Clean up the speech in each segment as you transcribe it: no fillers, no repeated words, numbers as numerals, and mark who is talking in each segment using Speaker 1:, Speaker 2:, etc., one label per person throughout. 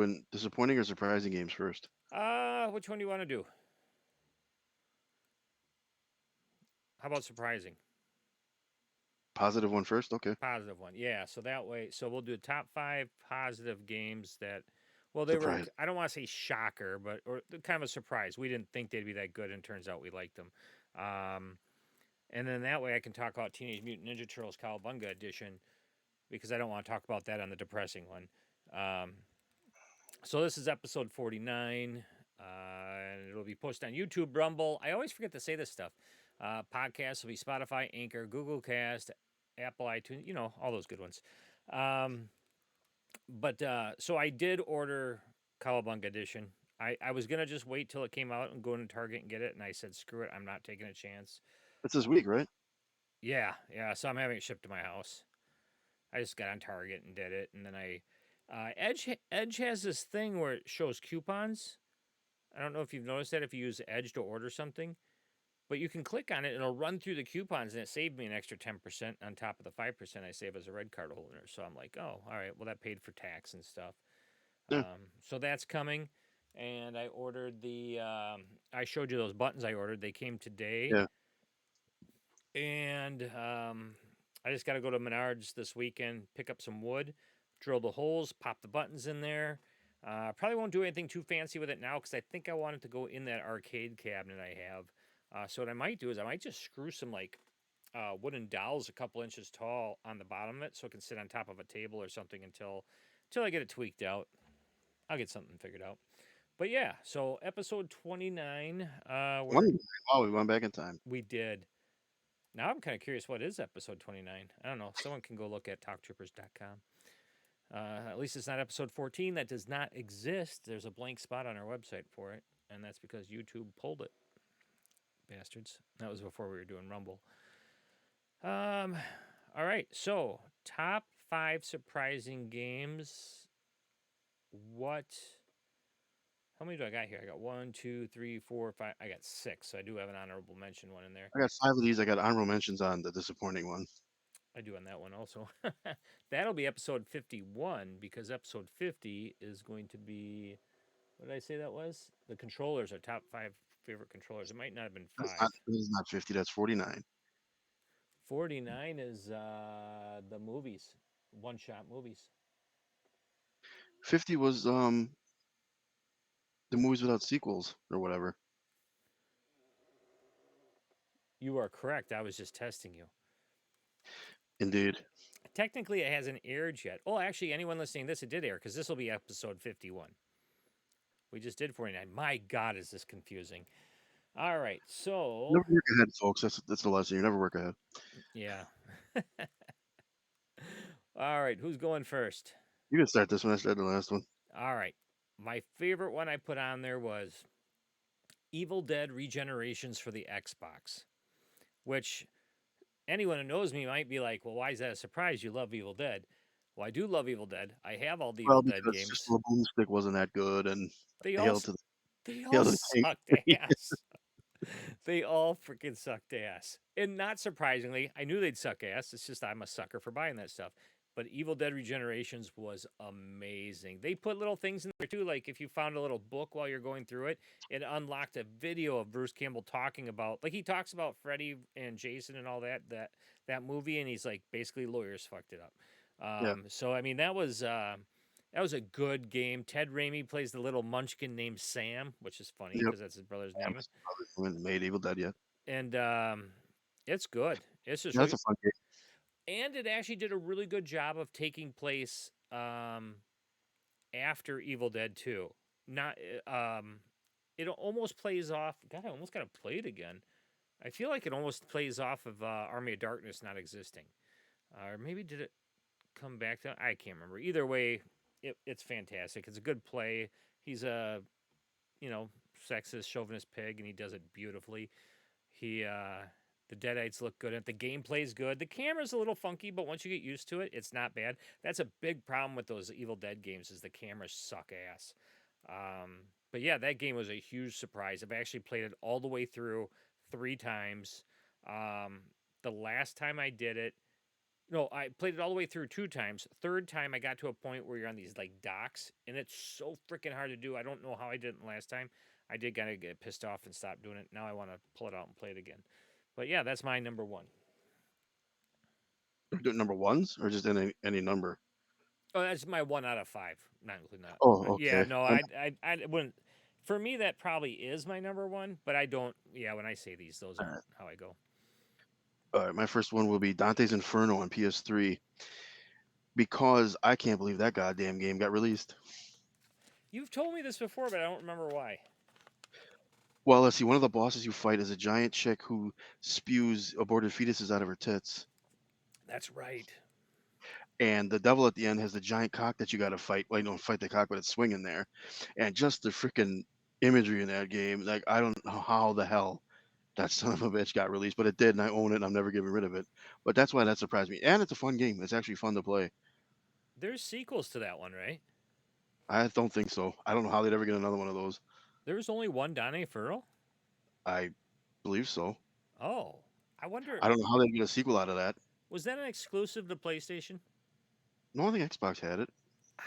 Speaker 1: doing disappointing or surprising games first?
Speaker 2: Which one do you want to do? How about surprising?
Speaker 1: Positive one first? Okay.
Speaker 2: Positive one. Yeah, so that way, so we'll do top 5 positive games that, well, they were,
Speaker 1: Surprise.
Speaker 2: I don't want to say shocker, but, or kind of a surprise. We didn't think they'd be that good, and turns out we liked them. Um, and then that way I can talk about Teenage Mutant Ninja Turtles Cowabunga Edition because I don't want to talk about that on the depressing one. Um, so this is episode 49, and it'll be posted on YouTube, Rumble. I always forget to say this stuff. Podcasts will be Spotify, Anchor, Google Cast, Apple iTunes, all those good ones. Um, but so I did order Cowabunga Edition. I was gonna just wait till it came out and go into Target and get it, and I said, screw it, I'm not taking a chance.
Speaker 1: It's this week, right?
Speaker 2: Yeah. So I'm having it shipped to my house. I just got on Target and did it, and then Edge has this thing where it shows coupons. I don't know if you've noticed that if you use Edge to order something, but you can click on it and it'll run through the coupons, and it saved me an extra 10% on top of the 5% I save as a red card holder. So I'm like, oh, all right, well that paid for tax and stuff.
Speaker 1: Yeah.
Speaker 2: So that's coming, and I ordered the. I showed you those buttons I ordered. They came today,
Speaker 1: Yeah.
Speaker 2: and I just got to go to Menards this weekend, pick up some wood, drill the holes, pop the buttons in there. Probably won't do anything too fancy with it now because I think I want it to go in that arcade cabinet I have. So what I might do is I might just screw some like wooden dowels a couple inches tall on the bottom of it so it can sit on top of a table or something until I get it tweaked out. I'll get something figured out. But yeah, so episode 29, where
Speaker 1: 20. Wow, we went back in time.
Speaker 2: we did. Now I'm kind of curious what is episode 29. I don't know. Someone can go look at talktroopers.com. At least it's not episode 14. That does not exist. There's a blank spot on our website for it, and that's because YouTube pulled it. Bastards. That was before we were doing Rumble. Um, all right. So, top 5 surprising games. What? How many do I got here? I got 1, 2, 3, 4, 5. I got 6. So I do have an honorable mention one in there.
Speaker 1: I got 5 of these. I got honorable mentions on the disappointing one.
Speaker 2: I do on that one also. That'll be episode 51 because episode 50 is going to be, what did I say that was? The controllers are top 5 favorite controllers. It might not have been
Speaker 1: That's
Speaker 2: 5.
Speaker 1: not, that is not 50. That's 49.
Speaker 2: 49 is the movies, one shot movies.
Speaker 1: 50 was the movies without sequels or whatever.
Speaker 2: You are correct. I was just testing you.
Speaker 1: Indeed.
Speaker 2: Technically, it hasn't aired yet. Oh, actually, anyone listening to this, it did air because this will be episode 51. We just did 49. My God, is this confusing? All right, so
Speaker 1: Never work ahead, folks. That's the lesson. You never work ahead.
Speaker 2: yeah. All right, who's going first?
Speaker 1: You can start this one. I started the last one.
Speaker 2: All right, my favorite one I put on there was Evil Dead Regenerations for the Xbox, which anyone who knows me might be like, well, why is that a surprise? You love Evil Dead. Well, I do love Evil Dead. I have all the
Speaker 1: Well,
Speaker 2: Evil Dead
Speaker 1: because
Speaker 2: games.
Speaker 1: System Boomstick wasn't that good, and
Speaker 2: They all
Speaker 1: Hail to the
Speaker 2: they all
Speaker 1: Hail to the King.
Speaker 2: sucked ass. They all freaking sucked ass. And not surprisingly, I knew they'd suck ass. It's just I'm a sucker for buying that stuff. But Evil Dead Regenerations was amazing. They put little things in there too, like if you found a little book while you're going through it, it unlocked a video of Bruce Campbell talking about, like he talks about Freddy and Jason and all that movie, and he's like basically lawyers fucked it up.
Speaker 1: Yeah.
Speaker 2: So I mean that was a good game. Ted Raimi plays the little munchkin named Sam, which is funny
Speaker 1: Yep.
Speaker 2: because that's his brother's
Speaker 1: Yeah,
Speaker 2: name,
Speaker 1: haven't made Evil Dead yet.
Speaker 2: and it's good. It's just
Speaker 1: Yeah, that's
Speaker 2: really,
Speaker 1: a fun game.
Speaker 2: and it actually did a really good job of taking place after Evil Dead 2. Not it almost plays off. God, I almost got to play it again. I feel like it almost plays off of Army of Darkness not existing, or maybe did it come back to? I can't remember. Either way, it's fantastic. It's a good play. He's a sexist chauvinist pig, and he does it beautifully. He the Deadites look good. And the gameplay's good. The camera's a little funky, but once you get used to it, it's not bad. That's a big problem with those Evil Dead games is the cameras suck ass. But yeah, that game was a huge surprise. I've actually played it all the way through 3 times. The last time I did it, No, I played it all the way through 2 times. Third time, I got to a point where you're on these, like, docks, and it's so freaking hard to do. I don't know how I did it last time. I did kinda get pissed off and stop doing it. Now I wanna pull it out and play it again. But, yeah, that's my number 1.
Speaker 1: We're doing number ones or just any number?
Speaker 2: Oh, that's my 1 out of 5, not including that.
Speaker 1: Oh,
Speaker 2: Yeah,
Speaker 1: okay.
Speaker 2: no, I wouldn't for me, that probably is my number 1, but I don't yeah, when I say these, those aren't
Speaker 1: Alright.
Speaker 2: how I go.
Speaker 1: Alright, my first one will be Dante's Inferno on PS3 because I can't believe that goddamn game got released.
Speaker 2: You've told me this before, but I don't remember why.
Speaker 1: Well, let's see, one of the bosses you fight is a giant chick who spews aborted fetuses out of her tits,
Speaker 2: That's right.
Speaker 1: and the devil at the end has the giant cock that you gotta fight. Well, you don't fight the cock, but it's swinging there, and just the freaking imagery in that game, like, I don't know how the hell that son of a bitch got released, but it did, and I own it, and I'm never getting rid of it. But that's why that surprised me, and it's a fun game. It's actually fun to play.
Speaker 2: There's sequels to that one, right?
Speaker 1: I don't think so. I don't know how they'd ever get another one of those.
Speaker 2: There was only one Donnie Furl?
Speaker 1: I believe so.
Speaker 2: Oh, I wonder,
Speaker 1: I don't know how they'd get a sequel out of that.
Speaker 2: was that an exclusive to PlayStation?
Speaker 1: No, I think Xbox had it.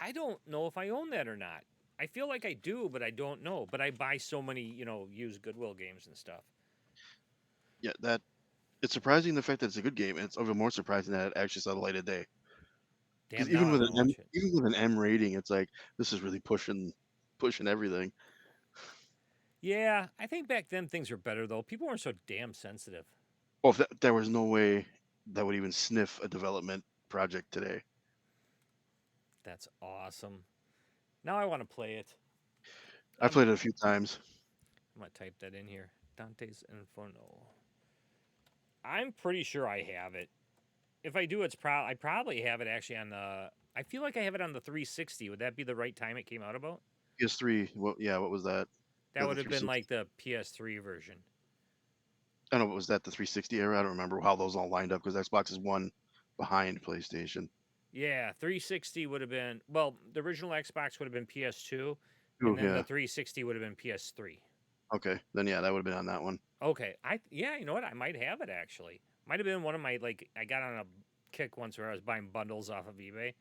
Speaker 2: I don't know if I own that or not. I feel like I do, but I don't know. But I buy so many, used Goodwill games and stuff.
Speaker 1: Yeah, that it's surprising the fact that it's a good game, and it's even more surprising that it actually saw the light of day. Because
Speaker 2: Damn, now I want to watch it.
Speaker 1: even with an M rating, it's like this is really pushing everything.
Speaker 2: Yeah, I think back then things were better though. People weren't so damn sensitive.
Speaker 1: Well, if there was no way that would even sniff a development project today.
Speaker 2: That's awesome. Now I want to play it.
Speaker 1: I
Speaker 2: I'm,
Speaker 1: played it a few times.
Speaker 2: I'm gonna type that in here. Dante's Inferno. I'm pretty sure I have it. If I do, I probably have it actually on the. I feel like I have it on the 360. Would that be the right time it came out about?
Speaker 1: PS3, what was that?
Speaker 2: That
Speaker 1: Or the
Speaker 2: would have been
Speaker 1: 360?
Speaker 2: like the PS3 version.
Speaker 1: I don't know, was that the 360 era? I don't remember how those all lined up because Xbox is one behind PlayStation.
Speaker 2: Yeah, 360 would have been well, the original Xbox would have been PS2, and
Speaker 1: Oh
Speaker 2: then the
Speaker 1: yeah.
Speaker 2: 360 would have been PS3.
Speaker 1: Okay. Then yeah, that would have been on that one.
Speaker 2: Okay, yeah, you know what? I might have it actually. Might have been one of my like I got on a kick once where I was buying bundles off of eBay.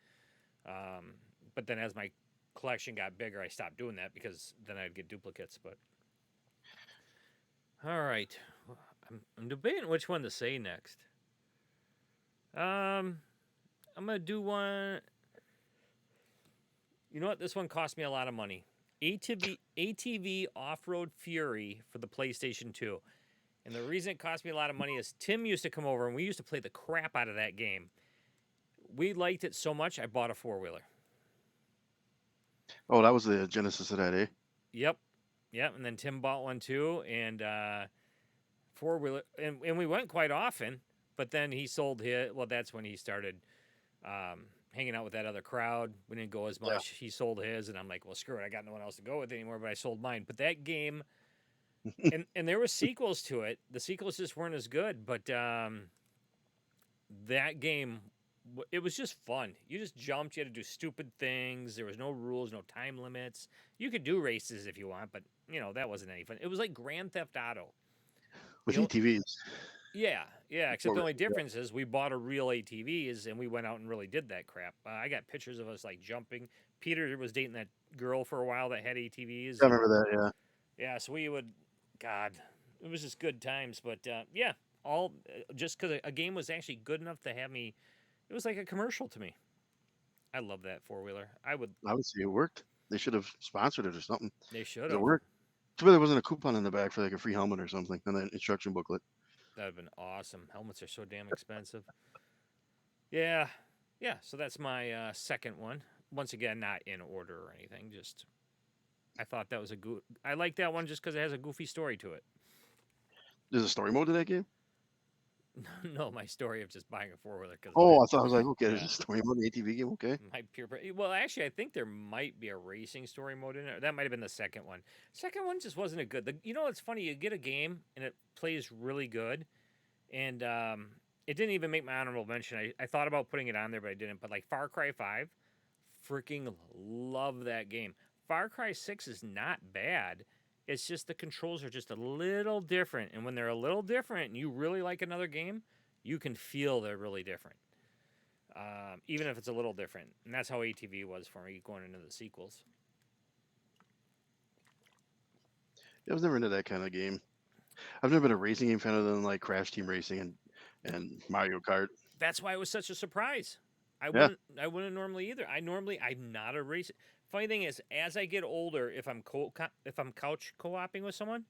Speaker 2: Um, but then as my collection got bigger, I stopped doing that because then I'd get duplicates. But all right, I'm debating which one to say next. I'm gonna do one. You know what? This one cost me a lot of money. ATV Off Road Fury for the PlayStation 2. And the reason it cost me a lot of money is Tim used to come over and we used to play the crap out of that game. We liked it so much, I bought a four wheeler.
Speaker 1: Oh, that was the genesis of that, eh?
Speaker 2: Yep. Yep. And then Tim bought one too. And four wheeler. And we went quite often, but then he sold his. Well, that's when he started hanging out with that other crowd. We didn't go as
Speaker 1: Yeah.
Speaker 2: much. He sold his. And I'm like, well, screw it. I got no one else to go with anymore, but I sold mine. But that game. And there were sequels to it. The sequels just weren't as good, but that game, it was just fun. You just jumped. You had to do stupid things. There was no rules, no time limits. You could do races if you want, but that wasn't any fun. It was like Grand Theft Auto.
Speaker 1: With
Speaker 2: The o-
Speaker 1: ATVs.
Speaker 2: yeah. Except
Speaker 1: Or-
Speaker 2: the only
Speaker 1: yeah.
Speaker 2: difference is we bought a real ATVs and we went out and really did that crap. I got pictures of us like jumping. Peter was dating that girl for a while that had ATVs.
Speaker 1: I
Speaker 2: And
Speaker 1: remember that, yeah.
Speaker 2: yeah, so we would, God, it was just good times. But yeah, all just because a game was actually good enough to have me, it was like a commercial to me. I love that four wheeler.
Speaker 1: I would say it worked. They should have sponsored it or something.
Speaker 2: They should
Speaker 1: 'Cause it
Speaker 2: have.
Speaker 1: worked. Too bad there wasn't a coupon in the back for like a free helmet or something and an instruction booklet.
Speaker 2: That would have been awesome. Helmets are so damn expensive. Yeah, yeah. So that's my second one. Once again, not in order or anything. Just I thought that was I like that one just because it has a goofy story to it.
Speaker 1: There's a story mode to that game?
Speaker 2: No, my story of just buying a four wheeler because
Speaker 1: Oh, I was like, okay, there's
Speaker 2: yeah.
Speaker 1: a story mode in the ATV game. Okay.
Speaker 2: My well, actually, I think there might be a racing story mode in it. That might have been the second one. Second one just wasn't a good. It's funny. You get a game and it plays really good, and it didn't even make my honorable mention. I thought about putting it on there, but I didn't. But like Far Cry 5, freaking love that game. Far Cry 6 is not bad. It's just the controls are just a little different, and when they're a little different, and you really like another game, you can feel they're really different. even if it's a little different. And that's how ATV was for me going into the sequels.
Speaker 1: I was never into that kind of game. I've never been a racing game fan other than like Crash Team Racing and Mario Kart.
Speaker 2: That's why it was such a surprise.
Speaker 1: Yeah,
Speaker 2: I wouldn't normally either. I'm not a race. Funny thing is, as I get older, if I'm couch co-oping with someone,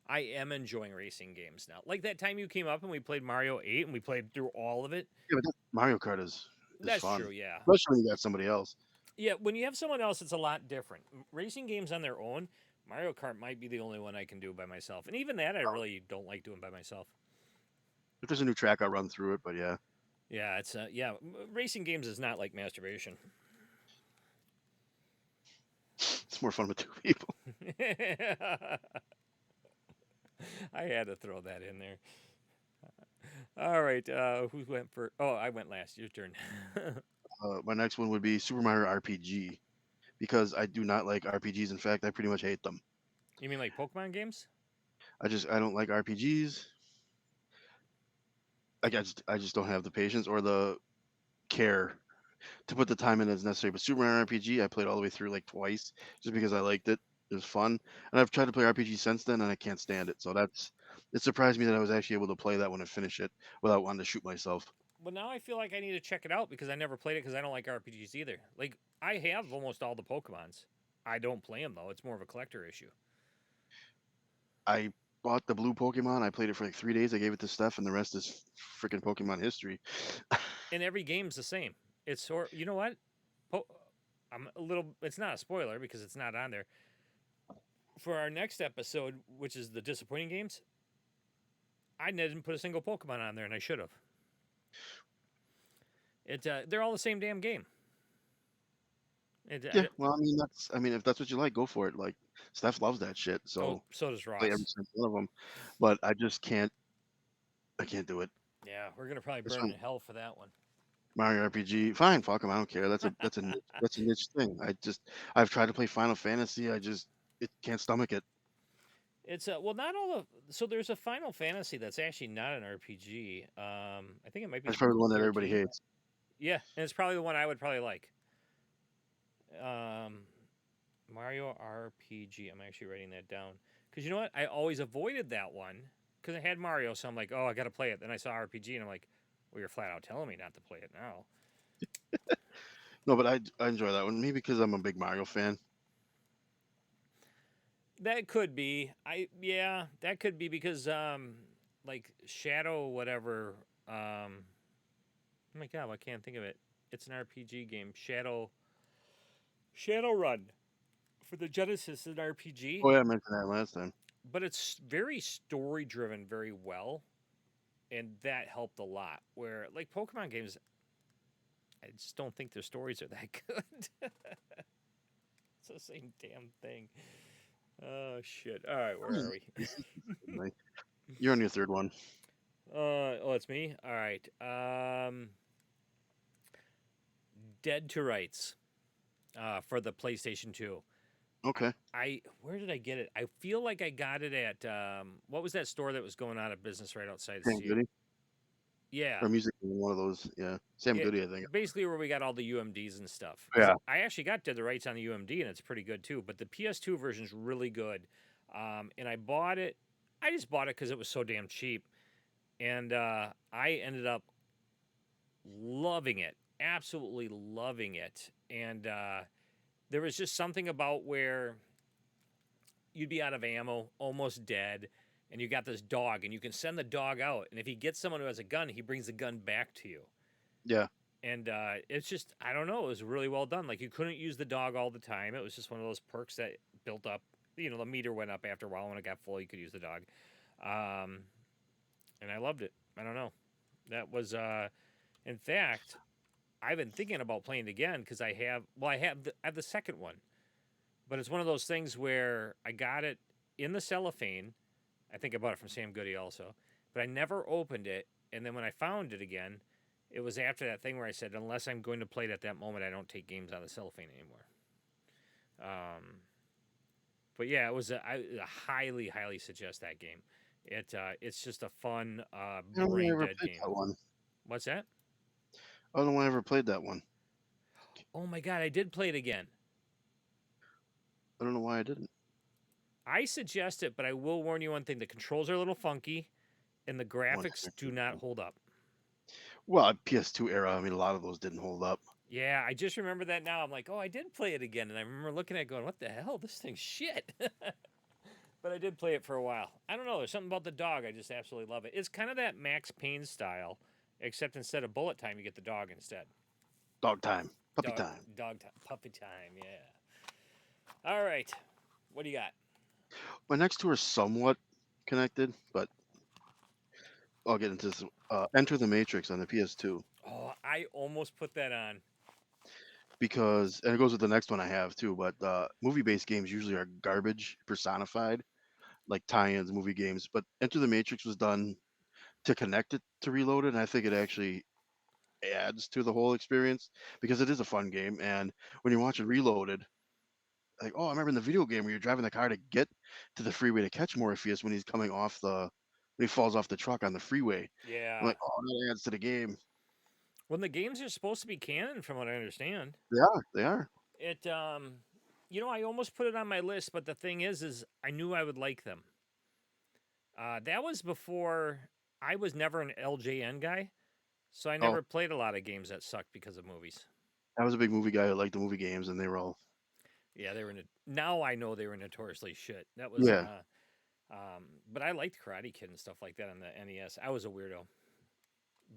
Speaker 2: I am enjoying racing games now. Like that time you came up and we played Mario 8 and we played through all of it.
Speaker 1: yeah, but Mario Kart is
Speaker 2: That's
Speaker 1: fun,
Speaker 2: true, yeah.
Speaker 1: especially when you got somebody else.
Speaker 2: Yeah, when you have someone else, it's a lot different. Racing games on their own, Mario Kart might be the only one I can do by myself. And even that, I really don't like doing by myself.
Speaker 1: If there's a new track, I'll run through it. But yeah,
Speaker 2: Yeah, racing games is not like masturbation.
Speaker 1: it's more fun with two people.
Speaker 2: I had to throw that in there. All right, who went first? Oh, I went last. Your turn.
Speaker 1: My next one would be Super Mario RPG because I do not like RPGs. In fact, I pretty much hate them.
Speaker 2: You mean like Pokemon games?
Speaker 1: I don't like RPGs. I just don't have the patience or the care to put the time in as necessary. But Super Mario RPG, I played all the way through like twice just because I liked it. It was fun, and I've tried to play RPG since then, and I can't stand it. So it surprised me that I was actually able to play that one and finish it without wanting to shoot myself.
Speaker 2: Well, now I feel like I need to check it out because I never played it because I don't like RPGs either. Like I have almost all the Pokemons. I don't play them though. It's more of a collector issue.
Speaker 1: I bought the blue Pokemon. I played it for like 3 days. I gave it to Steph, and the rest is freaking Pokemon history.
Speaker 2: And every game's the same. You know what? I'm a little. It's not a spoiler because it's not on there. For our next episode, which is the disappointing games, I didn't put a single Pokemon on there, and I should have. They're all the same damn game.
Speaker 1: Yeah, well, I mean, if that's what you like, go for it. Like Steph loves that shit,
Speaker 2: Oh,
Speaker 1: so
Speaker 2: so does
Speaker 1: play every
Speaker 2: Ross.
Speaker 1: single one of them. But I just can't. I can't do it.
Speaker 2: Yeah, we're gonna probably
Speaker 1: This
Speaker 2: burn
Speaker 1: one,
Speaker 2: in hell for that one.
Speaker 1: Mario RPG, fine, fuck 'em, I don't care. That's a niche thing. I've tried to play Final Fantasy. It can't stomach it.
Speaker 2: It's well, not all of. So there's a Final Fantasy that's actually not an RPG. I think it might be
Speaker 1: That's probably the one that everybody
Speaker 2: 13.
Speaker 1: hates.
Speaker 2: Yeah, and it's probably the one I would probably like. Um, Mario RPG. I'm actually writing that down because you know what? I always avoided that one because I had Mario, so I'm like, oh, I got to play it. Then I saw RPG, and I'm like, well, you're flat out telling me not to play it now.
Speaker 1: No, but I enjoy that one. Maybe because I'm a big Mario fan.
Speaker 2: That could be. That could be because like Shadow whatever. Oh my god, I can't think of it. It's an RPG game. Shadowrun for the Genesis is an RPG,
Speaker 1: Oh yeah, I mentioned that last time.
Speaker 2: but it's very story driven, very well, and that helped a lot. Where like Pokemon games, I just don't think their stories are that good. It's the same damn thing. Oh shit! All right, where are we?
Speaker 1: Like, you're on your third one.
Speaker 2: Oh, it's me. All right. Dead to Rights for the PlayStation 2.
Speaker 1: Okay,
Speaker 2: I where did I get it? I feel like I got it at what was that store that was going out of business right outside
Speaker 1: Sam
Speaker 2: CU?
Speaker 1: Goody
Speaker 2: Yeah,
Speaker 1: or Music, one of those. Yeah, Sam
Speaker 2: yeah.
Speaker 1: Goody, I think.
Speaker 2: Basically, where we got all the UMDs and stuff. Because
Speaker 1: Yeah,
Speaker 2: I actually got Dead to Rights on the UMD, and it's pretty good too. But the PS2 version is really good. And I bought it. I just bought it because it was so damn cheap, and I ended up loving it, absolutely loving it. And there was just something about where you'd be out of ammo, almost dead, and you got this dog, and you can send the dog out, and if he gets someone who has a gun, he brings the gun back to you.
Speaker 1: yeah.
Speaker 2: And it's just, I don't know, it was really well done. Like you couldn't use the dog all the time. It was just one of those perks that built up. You know, the meter went up after a while. When it got full, you could use the dog, um, and I loved it. I don't know. That was, in fact, I've been thinking about playing it again because I have. Well, I have the second one, but it's one of those things where I got it in the cellophane. I think I bought it from Sam Goody also, but I never opened it. And then when I found it again, it was after that thing where I said, unless I'm going to play it at that moment, I don't take games out of the cellophane anymore. But yeah, it was. I highly, highly suggest that game. It's just a fun
Speaker 1: I don't think I
Speaker 2: brain
Speaker 1: ever
Speaker 2: dead
Speaker 1: played
Speaker 2: game.
Speaker 1: that one.
Speaker 2: What's that?
Speaker 1: I don't know why I ever played that one.
Speaker 2: Oh my god, I did play it again.
Speaker 1: I don't know why I didn't.
Speaker 2: I suggest it, but I will warn you one thing: the controls are a little funky, and the
Speaker 1: One
Speaker 2: graphics do
Speaker 1: second.
Speaker 2: not hold up.
Speaker 1: Well, PS2 era. I mean, a lot of those didn't hold up.
Speaker 2: Yeah, I just remember that now. I'm like, oh, I did play it again, and I remember looking at it going, what the hell? This thing's shit. But I did play it for a while. I don't know. There's something about the dog. I just absolutely love it. It's kind of that Max Payne style, except instead of bullet time, you get the dog instead.
Speaker 1: Dog time, puppy
Speaker 2: Dog,
Speaker 1: time.
Speaker 2: dog time, puppy time. Yeah. All right. What do you got?
Speaker 1: My next two are somewhat connected, but I'll get into this. Enter the Matrix on the PS2
Speaker 2: Oh, I almost put that on.
Speaker 1: because, and it goes with the next one I have too. But movie-based games usually are garbage personified, like tie-ins, movie games. But Enter the Matrix was done to connect it to Reloaded, and I think it actually adds to the whole experience because it is a fun game. And when you're watching Reloaded, like, oh, I remember in the video game where you're driving the car to get to the freeway to catch Morpheus when he's coming off when he falls off the truck on the freeway. I'm
Speaker 2: Yeah.
Speaker 1: like, oh, that adds to the game.
Speaker 2: When the games are supposed to be canon, from what I understand,
Speaker 1: They are. They are.
Speaker 2: it I almost put it on my list, but the thing is I knew I would like them. That was before I was never an LJN guy, so I
Speaker 1: Oh,
Speaker 2: never played a lot of games that sucked because of movies.
Speaker 1: I was a big movie guy who liked the movie games, and they were all,
Speaker 2: Yeah, they were. Now I know they were notoriously shit. That was.
Speaker 1: yeah.
Speaker 2: But I liked Karate Kid and stuff like that on the NES. I was a weirdo.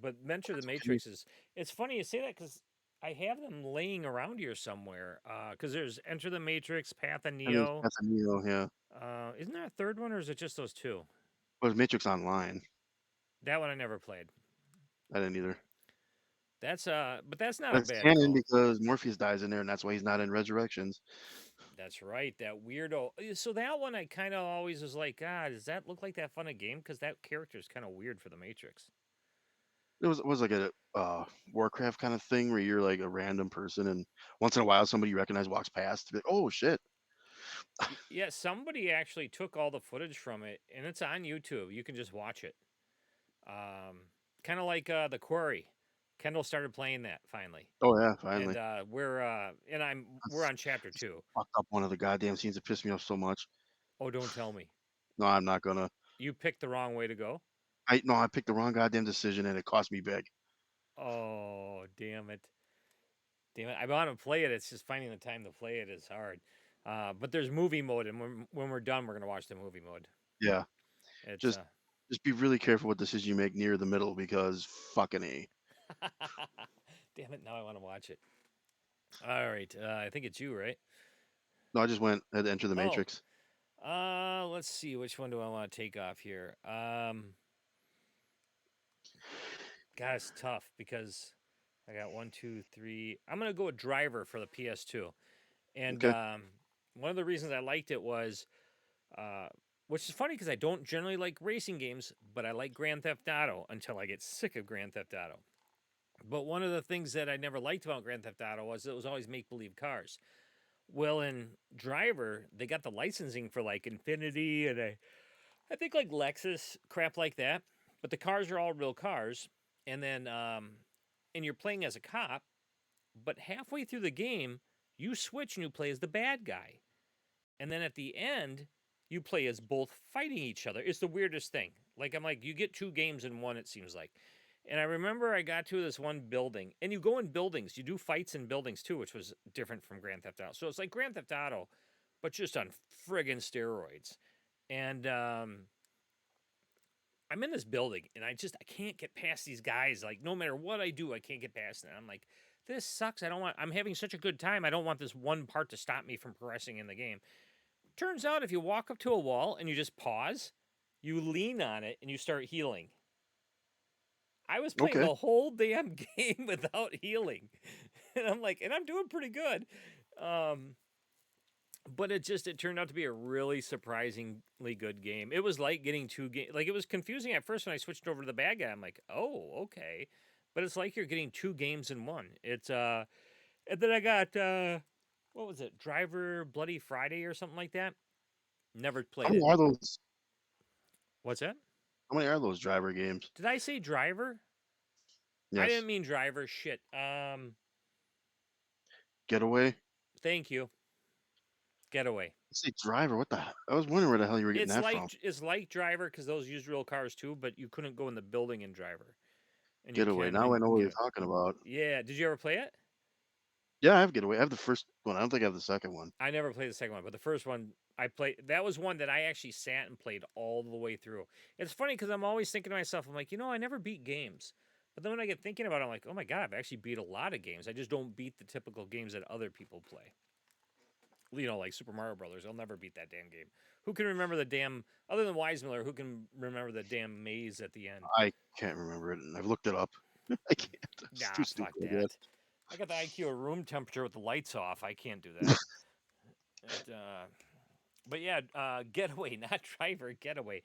Speaker 2: But Enter the
Speaker 1: That's okay.
Speaker 2: Matrix is. It's funny you say that because I have them laying around here somewhere. Because there's Enter the Matrix, Path of
Speaker 1: I mean,
Speaker 2: Neo.
Speaker 1: that's a Neo, yeah.
Speaker 2: Isn't there a third one, or is it just those two?
Speaker 1: But Matrix Online,
Speaker 2: That one I never played.
Speaker 1: I didn't either.
Speaker 2: But that's not a
Speaker 1: That's
Speaker 2: bad
Speaker 1: canon
Speaker 2: call.
Speaker 1: because Morpheus dies in there, and that's why he's not in Resurrections.
Speaker 2: That's right, that weirdo. So that one I kind of always was like, does that look like that fun a game? Because that character is kind of weird for the Matrix.
Speaker 1: It was like a Warcraft kind of thing where you're like a random person, and once in a while somebody you recognize walks past. To be like, oh shit.
Speaker 2: Yeah, somebody actually took all the footage from it, and it's on YouTube. You can just watch it. Kind of like the Quarry. Kendall started playing that finally,
Speaker 1: Oh yeah,
Speaker 2: and
Speaker 1: finally.
Speaker 2: we're on chapter two.
Speaker 1: Fucked up one of the goddamn scenes that pissed me off so much.
Speaker 2: Oh, don't tell me
Speaker 1: No, I'm not gonna.
Speaker 2: you picked the wrong way to go.
Speaker 1: I picked the wrong goddamn decision and it cost me big.
Speaker 2: Oh, damn it. Damn it! I want to play it. It's just finding the time to play it is hard. But there's movie mode, and when we're done, we're gonna watch the movie mode.
Speaker 1: Yeah,
Speaker 2: It's
Speaker 1: just just be really careful what decision you make near the middle because fucking a.
Speaker 2: damn it! Now I want to watch it. All right, I think it's you, right?
Speaker 1: No, I just had to enter the
Speaker 2: Oh,
Speaker 1: Matrix.
Speaker 2: let's see. Which one do I want to take off here? God, it's tough because I got one, two, three. I'm gonna go with Driver for the PS2, and
Speaker 1: Okay.
Speaker 2: one of the reasons I liked it was Uh, which is funny because I don't generally like racing games, but I like Grand Theft Auto until I get sick of Grand Theft Auto. But one of the things that I never liked about Grand Theft Auto was it was always make believe cars. Well, in Driver, they got the licensing for like Infinity and I think like Lexus, crap like that. But the cars are all real cars. And then, and you're playing as a cop, but halfway through the game, you switch and you play as the bad guy. And then at the end, you play as both fighting each other. It's the weirdest thing. Like I'm like, you get two games in one, it seems like. And I remember I got to this one building, and you go in buildings, you do fights in buildings too, which was different from Grand Theft Auto. So it's like Grand Theft Auto, but just on friggin' steroids. And I'm in this building, and I can't get past these guys. Like no matter what I do, I can't get past them. I'm like, this sucks. I'm having such a good time. I don't want this one part to stop me from progressing in the game. Turns out if you walk up to a wall and you just pause, you lean on it and you start healing. I was playing
Speaker 1: Okay.
Speaker 2: the whole damn game without healing. And I'm like, and I'm doing pretty good. Um, but it turned out to be a really surprisingly good game. It was like getting two games. Like it was confusing at first when I switched over to the bad guy. I'm like, oh, okay. But it's like you're getting two games in one. It's and then I got what was it? Driver Bloody Friday or something like that. Never
Speaker 1: How
Speaker 2: played
Speaker 1: many
Speaker 2: it.
Speaker 1: are those?
Speaker 2: What's that?
Speaker 1: How many are those driver games?
Speaker 2: Did I say driver? I
Speaker 1: Yes.
Speaker 2: didn't mean driver. Shit.
Speaker 1: Getaway.
Speaker 2: Thank you. Getaway.
Speaker 1: Let's say driver. What the? I was wondering where the hell you were getting that from.
Speaker 2: It's like driver because those use real cars too, but you couldn't go in the building in driver, and you
Speaker 1: Getaway.
Speaker 2: can
Speaker 1: Now I
Speaker 2: in
Speaker 1: know what you're
Speaker 2: get.
Speaker 1: talking about.
Speaker 2: Yeah. Did you ever play it?
Speaker 1: Yeah, I have Getaway. I have the first one. I don't think I have the second one.
Speaker 2: I never played the second one, but the first one I played. That was one that I actually sat and played all the way through. It's funny because I'm always thinking to myself, I'm like, I never beat games. But then when I get thinking about it, I'm like, oh my god, I've actually beat a lot of games. I just don't beat the typical games that other people play. Like Super Mario Brothers. I'll never beat that damn game. Who can remember the damn other than Weismiller? Who can remember the damn maze at the end?
Speaker 1: I can't remember it, and I've looked it up. I can't. It's too
Speaker 2: Nah, fuck
Speaker 1: stupid. I guess.
Speaker 2: that. I got the IQ of room temperature with the lights off. I can't do that. But yeah, Getaway, not Driver, Getaway.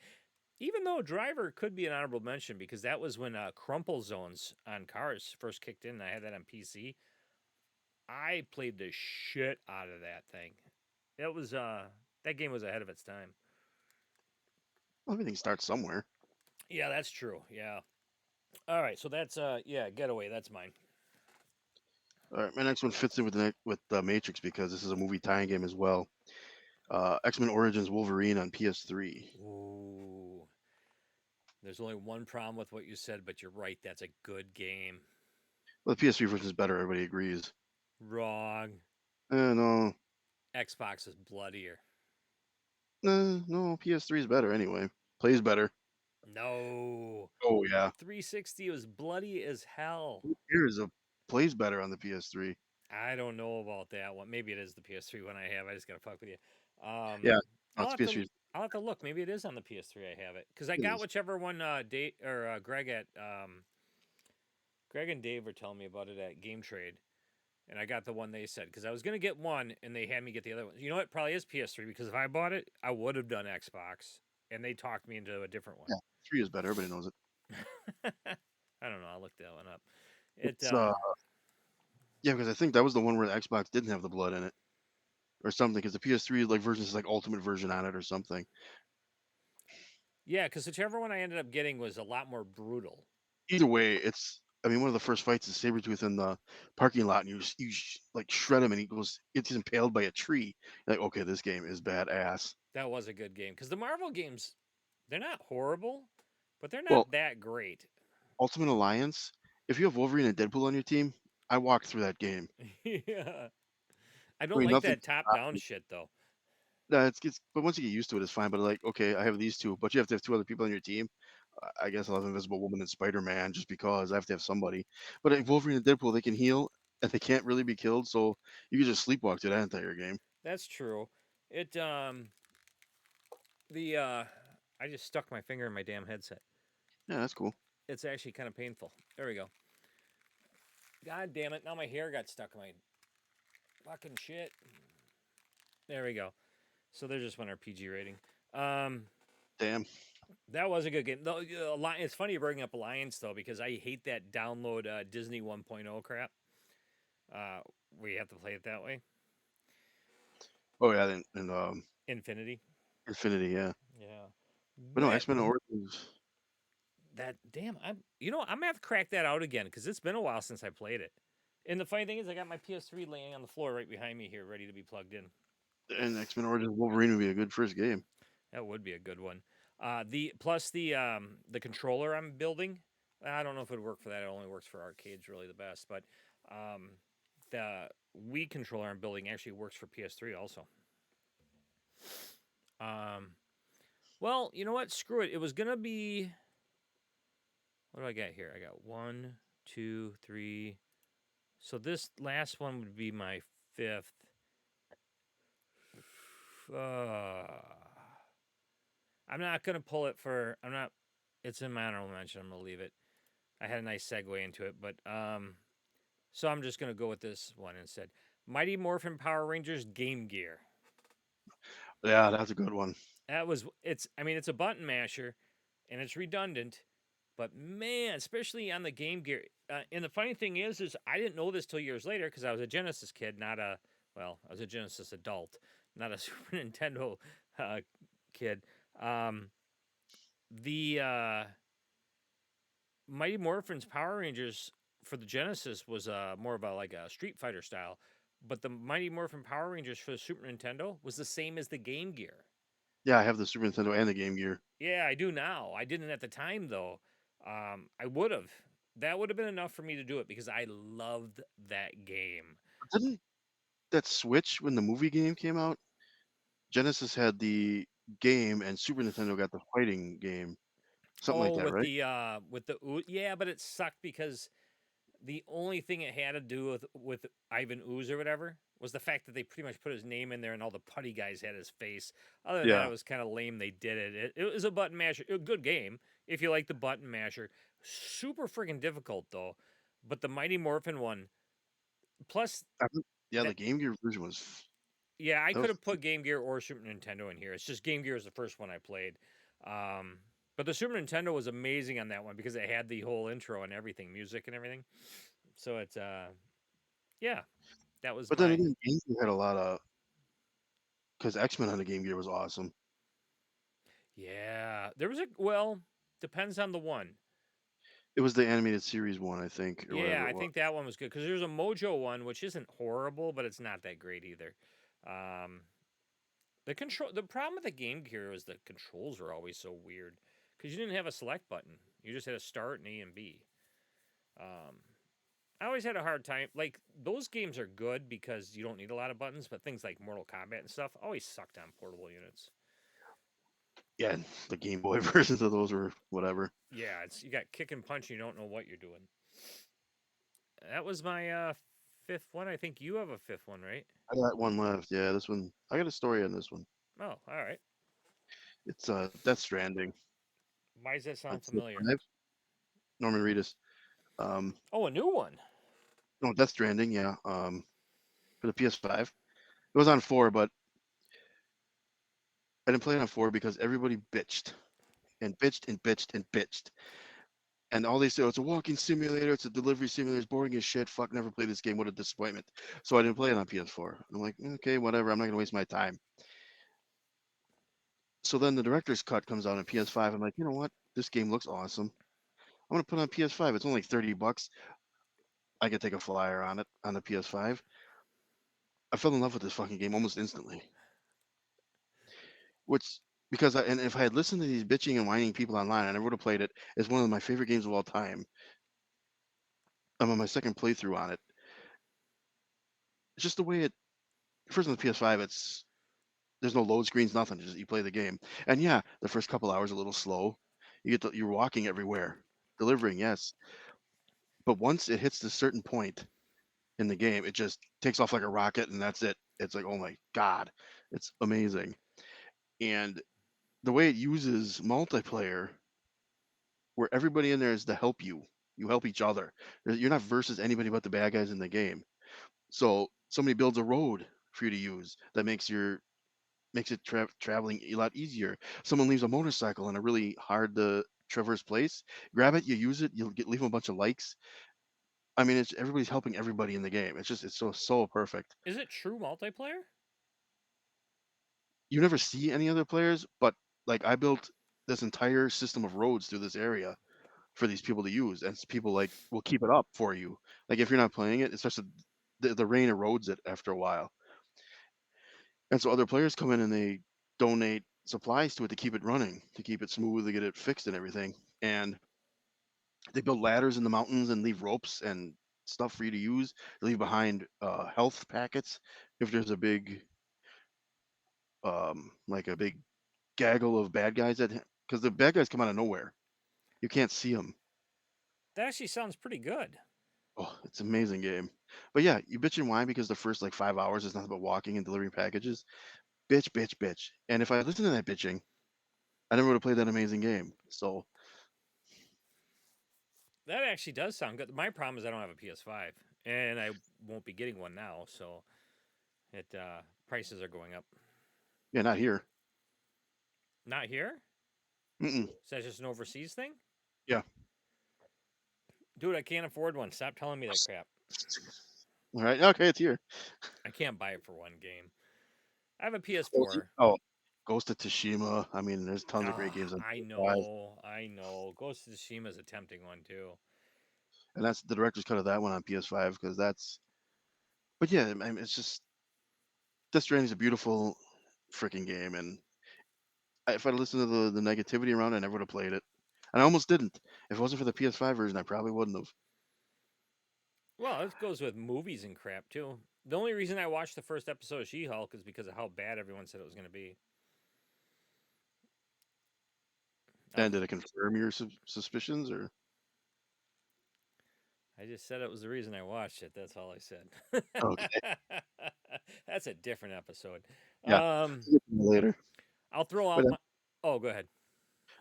Speaker 2: Even though Driver could be an honorable mention because that was when crumple zones on cars first kicked in. I had that on PC. I played the shit out of that thing. It was that game was ahead of its time.
Speaker 1: Well, everything starts somewhere.
Speaker 2: Yeah, that's true. Yeah. All right, so that's Getaway. That's mine.
Speaker 1: All right, my next one fits in with the Matrix because this is a movie tie-in game as well. X-Men Origins Wolverine on PS3.
Speaker 2: Ooh. There's only one problem with what you said, but you're right. That's a good game.
Speaker 1: Well, the PS3 version is better. Everybody agrees.
Speaker 2: Wrong.
Speaker 1: No,
Speaker 2: Xbox is bloodier.
Speaker 1: no, PS3 is better anyway. Plays better.
Speaker 2: No.
Speaker 1: Oh yeah.
Speaker 2: 360 was bloody as hell.
Speaker 1: Who cares? It plays better on the PS3.
Speaker 2: I don't know about that one. Maybe it is the PS3 one I have. I just gotta fuck with you.
Speaker 1: Yeah, no,
Speaker 2: I'll
Speaker 1: it's
Speaker 2: have to
Speaker 1: PS3.
Speaker 2: I'll have to look. Maybe it is on the PS3 I have it because I
Speaker 1: It
Speaker 2: got
Speaker 1: is.
Speaker 2: whichever one Dave or Greg and Dave were telling me about it at Game Trade, and I got the one they said because I was gonna get one and they had me get the other one. You know what? Probably is PS3 because if I bought it, I would have done Xbox, and they talked me into a different one.
Speaker 1: Yeah, 3 is better. Everybody knows it.
Speaker 2: I don't know. I'll look that one up. It
Speaker 1: It's yeah, because I think that was the one where the Xbox didn't have the blood in it or something. Because the PS3 version is like ultimate version on it or something.
Speaker 2: Yeah, because whichever one I ended up getting was a lot more brutal.
Speaker 1: Either way, it's. I mean, one of the first fights is Sabretooth in the parking lot, and like shred him, and he gets impaled by a tree. You're like, okay, this game is badass.
Speaker 2: That was a good game because the Marvel games, they're not horrible, but they're
Speaker 1: Well,
Speaker 2: not that great.
Speaker 1: Ultimate Alliance. If you have Wolverine and Deadpool on your team, I walked through that game.
Speaker 2: Yeah, I
Speaker 1: I
Speaker 2: don't
Speaker 1: mean,
Speaker 2: like
Speaker 1: nothing.
Speaker 2: that top-down shit though.
Speaker 1: No, but once you get used to it, it's fine. But like, okay, I have these two, but you have to have two other people on your team. I guess I'll have Invisible Woman and Spider Man just because I have to have somebody. But Wolverine and Deadpool, they can heal and they can't really be killed, so you can just sleepwalk through that entire game.
Speaker 2: That's true. It the I just stuck my finger in my damn headset.
Speaker 1: Yeah, that's cool.
Speaker 2: It's actually kind of painful. There we go. God damn it! Now my hair got stuck in my fucking shit. There we go. So there's just one our PG rating.
Speaker 1: Damn.
Speaker 2: That was a good game. Though it's funny you bring up Alliance though because I hate that download Disney 1.0 crap. We have to play it that way.
Speaker 1: Oh yeah, and
Speaker 2: Infinity.
Speaker 1: Infinity, yeah.
Speaker 2: Yeah.
Speaker 1: But no,
Speaker 2: That
Speaker 1: X-Men Origins.
Speaker 2: that damn. I'm gonna have to crack that out again because it's been a while since I played it. And the funny thing is, I got my PS3 laying on the floor right behind me here, ready to be plugged in.
Speaker 1: And X-Men Origins Wolverine would be a good first game.
Speaker 2: That would be a good one. The controller I'm building. I don't know if it would work for that. It only works for arcades, really the best. But the Wii controller I'm building actually works for PS3 also. Well, you know what? Screw it. It was gonna be. What do I got here? I got 1, 2, 3. So this last one would be my 5th. I'm not gonna pull it for. I'm not. It's in my honorable mention. I'm gonna leave it. I had a nice segue into it, but so I'm just gonna go with this one instead. Mighty Morphin Power Rangers Game Gear.
Speaker 1: Yeah, that's a good one.
Speaker 2: It's. I mean, it's a button masher, and it's redundant, but man, especially on the Game Gear. And the funny thing is I didn't know this till years later because I was a Genesis kid, not a. Well, I was a Genesis adult, not a Super Nintendo kid. The Mighty Morphin's Power Rangers for the Genesis was more of a like a Street Fighter style, but the Mighty Morphin Power Rangers for the Super Nintendo was the same as the Game Gear.
Speaker 1: Yeah, I have the Super Nintendo and the Game Gear.
Speaker 2: Yeah, I do now. I didn't at the time though. I would have. That would have been enough for me to do it because I loved that game.
Speaker 1: Didn't that switch when the movie game came out? Genesis had the game and Super Nintendo got the fighting game. Something like
Speaker 2: Oh,
Speaker 1: that, right?
Speaker 2: with the yeah, but it sucked because the only thing it had to do with Ivan Ooze or whatever was the fact that they pretty much put his name in there and all the putty guys had his face. Other than that,
Speaker 1: Yeah.
Speaker 2: it was kind of lame. They did it. It was a button masher, a good game if you like the button masher. Super freaking difficult though. But the Mighty Morphin one, plus
Speaker 1: I think yeah, the
Speaker 2: that,
Speaker 1: Game Gear version was
Speaker 2: yeah, I
Speaker 1: that
Speaker 2: could
Speaker 1: was
Speaker 2: have put Game Gear or Super Nintendo in here. It's just Game Gear is the first one I played. Um, but the Super Nintendo was amazing on that one because it had the whole intro and everything, music and everything. So it's yeah, that was
Speaker 1: but then
Speaker 2: my
Speaker 1: again, Game Gear had a lot of because X-Men on the Game Gear was awesome.
Speaker 2: yeah. There was a well, depends on the one.
Speaker 1: It was the animated series one, I think, or
Speaker 2: Yeah,
Speaker 1: whatever it
Speaker 2: I
Speaker 1: was.
Speaker 2: think that one was good because there's a Mojo one which isn't horrible, but it's not that great either. Um, the problem with the Game Gear was the controls were always so weird because you didn't have a select button. You just had a start and A and B. Um, I always had a hard time. Like those games are good because you don't need a lot of buttons, but things like Mortal Kombat and stuff always sucked on portable units.
Speaker 1: Yeah, and the Game Boy versions of those were whatever.
Speaker 2: Yeah, it's you got kick and punch and you don't know what you're doing. That was my fifth one. I think you have a fifth one, right?
Speaker 1: I got one left. Yeah, this one. I got a story on this one.
Speaker 2: Oh, all right.
Speaker 1: It's Death Stranding
Speaker 2: Why does that
Speaker 1: on
Speaker 2: sound familiar?
Speaker 1: PS5. Norman Reedus. Um,
Speaker 2: Oh, a new one.
Speaker 1: no, Death Stranding. Yeah. For the PS5. It was on four, but I didn't play it on four because everybody bitched and bitched and bitched and bitched. And all they said, it's a walking simulator, it's a delivery simulator, it's boring as shit. Fuck, never played this game. What a disappointment. So I didn't play it on PS4. I'm like, okay, whatever. I'm not gonna waste my time. So then the director's cut comes out on PS5. I'm like, you know what? This game looks awesome. I'm gonna put it on PS5. It's only like $30. I could take a flyer on it on the PS5. I fell in love with this fucking game almost instantly. Which because and if I had listened to these bitching and whining people online, I never would have played it. It's one of my favorite games of all time. I'm on my second playthrough on it. It's just the way it first on the PS5. It's there's no load screens, nothing. Just you play the game. And yeah, the first couple hours a little slow. You're walking everywhere, delivering, yes. But once it hits this certain point in the game, it just takes off like a rocket, and that's it. It's like, oh my god, it's amazing. And the way it uses multiplayer, where everybody in there is to help you. You help each other. You're not versus anybody but the bad guys in the game. So somebody builds a road for you to use that makes it traveling a lot easier. Someone leaves a motorcycle in a really hard to traverse place. Grab it, you use it, leave them a bunch of likes. I mean, it's everybody's helping everybody in the game. It's so perfect.
Speaker 2: Is it true multiplayer?
Speaker 1: You never see any other players, but like I built this entire system of roads through this area for these people to use, and people like will keep it up for you. Like if you're not playing it, especially the rain erodes it after a while, and so other players come in and they donate supplies to it to keep it running, to keep it smooth, to get it fixed and everything. And they build ladders in the mountains and leave ropes and stuff for you to use. They leave behind health packets if there's a big like a big gaggle of bad guys that because the bad guys come out of nowhere. You can't see them.
Speaker 2: That actually sounds pretty good.
Speaker 1: Oh, it's an amazing game. But yeah, you bitch and whine because the first like 5 hours is nothing but walking and delivering packages. Bitch, bitch, bitch. And if I listened to that bitching, I never would have played that amazing game. So
Speaker 2: That actually does sound good. My problem is I don't have a PS5, and I won't be getting one now, so it prices are going up.
Speaker 1: yeah, not here.
Speaker 2: Not here?
Speaker 1: Mm-mm.
Speaker 2: Is that just an overseas thing?
Speaker 1: Yeah.
Speaker 2: Dude, I can't afford one. Stop telling me that crap.
Speaker 1: All right. Okay, it's here.
Speaker 2: I can't buy it for one game. I have a
Speaker 1: Oh,
Speaker 2: PS4.
Speaker 1: Ghost of Tsushima. I mean, there's tons of great games on
Speaker 2: I
Speaker 1: PS5.
Speaker 2: know, I know. Ghost of Tsushima is a tempting one too.
Speaker 1: and that's the director's cut of that one on PS5 because that's. But yeah, I mean, it's just Death Stranding is a beautiful freaking game, and if I'd listened to the negativity around it, I never would have played it. And I almost didn't. If it wasn't for the PS5 version, I probably wouldn't have.
Speaker 2: Well, it goes with movies and crap too. The only reason I watched the first episode of She-Hulk is because of how bad everyone said it was going to be.
Speaker 1: And did it confirm your suspicions, or
Speaker 2: I just said it was the reason I watched it. That's all I said.
Speaker 1: okay,
Speaker 2: That's a different episode.
Speaker 1: yeah, we'll get to that later.
Speaker 2: I'll throw
Speaker 1: But
Speaker 2: out my. Oh, go ahead.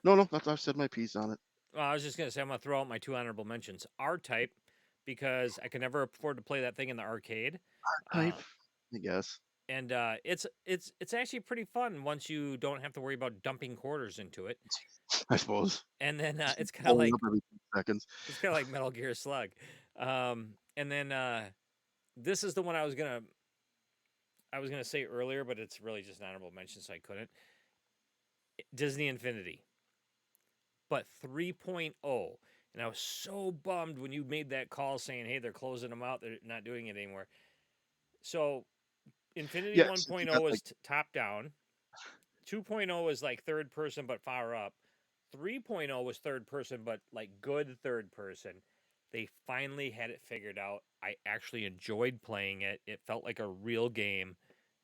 Speaker 1: no, I've said my piece on it.
Speaker 2: Well, I was just gonna say I'm gonna throw out my two honorable mentions. R-Type, because I could never afford to play that thing in the arcade.
Speaker 1: Type, I guess.
Speaker 2: And it's actually pretty fun once you don't have to worry about dumping quarters into it.
Speaker 1: I suppose.
Speaker 2: And then it's kind of
Speaker 1: Blowing
Speaker 2: like
Speaker 1: up every 2 seconds.
Speaker 2: it's kind of like Metal Gear Slug. And then this is the one I was gonna say earlier, but it's really just an honorable mention, so I couldn't. Disney Infinity, but 3.0. And I was so bummed when you made that call saying, "Hey, they're closing them out. They're not doing it anymore." So Infinity
Speaker 1: Yeah, so you
Speaker 2: 1.0
Speaker 1: got
Speaker 2: is top down. 2.0 is like third person but far up. 3.0 was third person but like good third person. They finally had it figured out. I actually enjoyed playing it. It felt like a real game,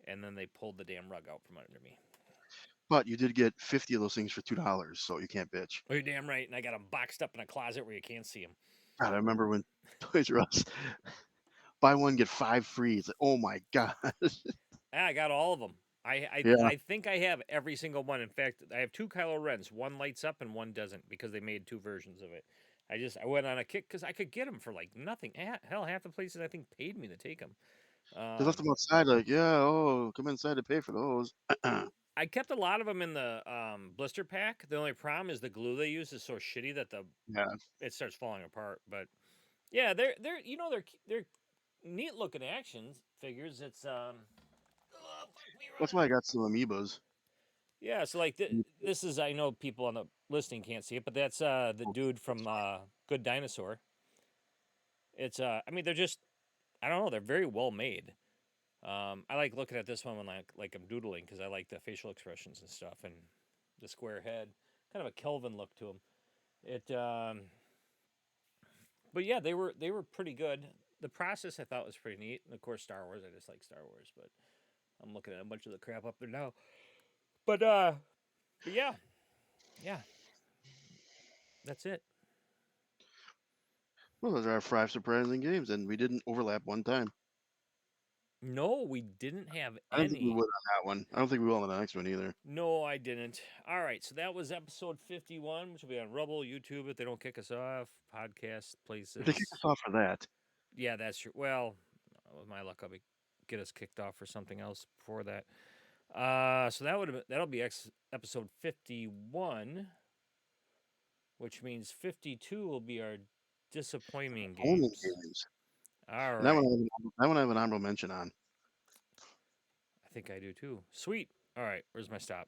Speaker 2: and then they pulled the damn rug out from under me.
Speaker 1: but you did get 50 of those things for $2, so you can't bitch.
Speaker 2: Oh, you're damn right. And I got them boxed up in a closet where you can't see them.
Speaker 1: God, I remember when Toys R Us buy one get 5 free. It's like, oh my god.
Speaker 2: I got all of them.
Speaker 1: Yeah,
Speaker 2: I think I have every single one. In fact, I have two Kylo Rens. One lights up and one doesn't because they made two versions of it. I went on a kick because I could get them for like nothing. Hell, half the places I think paid me to take them.
Speaker 1: they left them outside. Like, yeah, oh, come inside to pay for those.
Speaker 2: I kept a lot of them in the blister pack. The only problem is the glue they use is so shitty that
Speaker 1: Yeah,
Speaker 2: it starts falling apart. But yeah, they're they're neat looking action figures. It's oh, fuck me
Speaker 1: that's
Speaker 2: running.
Speaker 1: why I got some Amiibos.
Speaker 2: Yeah, so like this is I know people on the listing can't see it, but that's the dude from Good Dinosaur. It's I mean they're just I don't know, they're very well made. I like looking at this one when like I'm doodling because I like the facial expressions and stuff and the square head, kind of a Kelvin look to him. It but yeah, they were pretty good. The process I thought was pretty neat, and of course Star Wars. I just like Star Wars, but I'm looking at a bunch of the crap up there now. But yeah, yeah, that's it.
Speaker 1: Well, those are our 5 surprising games, and we didn't overlap one time.
Speaker 2: No, we didn't have
Speaker 1: I didn't think we
Speaker 2: any.
Speaker 1: would on that one. I don't think we will on the next one either.
Speaker 2: No, I didn't. All right, so that was episode 51, which will be on Rubble, YouTube if they don't kick us off, podcast
Speaker 1: If they kick
Speaker 2: places.
Speaker 1: us off for that,
Speaker 2: Yeah, that's true. Well, with my luck, I'll get us kicked off for something else before that. So that'll be episode 51, which means 52 will be our disappointing
Speaker 1: only
Speaker 2: games.
Speaker 1: games.
Speaker 2: All
Speaker 1: And that
Speaker 2: right,
Speaker 1: one I have an honorable mention on.
Speaker 2: I think I do too. Sweet. All right, where's my stop?